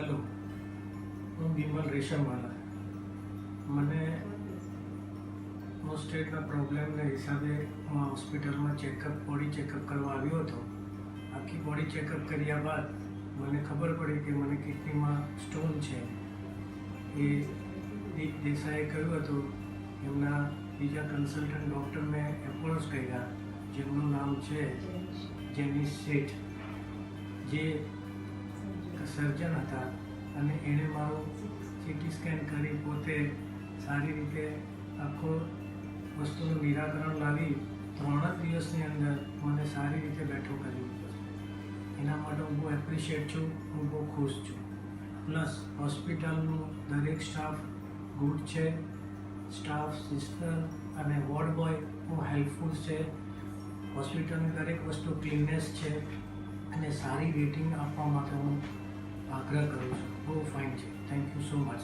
Hello હું બિમલ રેશમવાલા મને પ્રોસ્ટેટના પ્રોબ્લેમના હિસાબે હું હોસ્પિટલમાં બોડી ચેકઅપ કરવા આવ્યો હતો. આખી બોડી ચેકઅપ કર્યા બાદ મને ખબર પડી કે મને કિડનીમાં સ્ટોન છે. એ દીપ દેસાઈએ કહ્યું હતું એમના બીજા કન્સલ્ટન્ટ ડૉક્ટરને એપ્રોચ કર્યા જેમનું નામ છે જેનિસ શેઠ, જે સર્જન હતા અને એણે મારું સીટી સ્કેન કરી પોતે સારી રીતે આખો વસ્તુનું નિરાકરણ લાવી 3 જ દિવસની અંદર મને સારી રીતે બેઠો કર્યું. એના માટે હું બહુ એપ્રિશિએટ છું, હું બહુ ખુશ છું. પ્લસ હોસ્પિટલનું દરેક સ્ટાફ ગુડ છે. સ્ટાફ, સિસ્ટર અને વોર્ડ બોય બહુ હેલ્પફુલ છે. હોસ્પિટલની દરેક વસ્તુ ક્લીનનેસ છે અને સારી રેટિંગ આપવા માટે હું આગ્રહ કરું છું. બહુ ફાઇન છે. Thank you so much.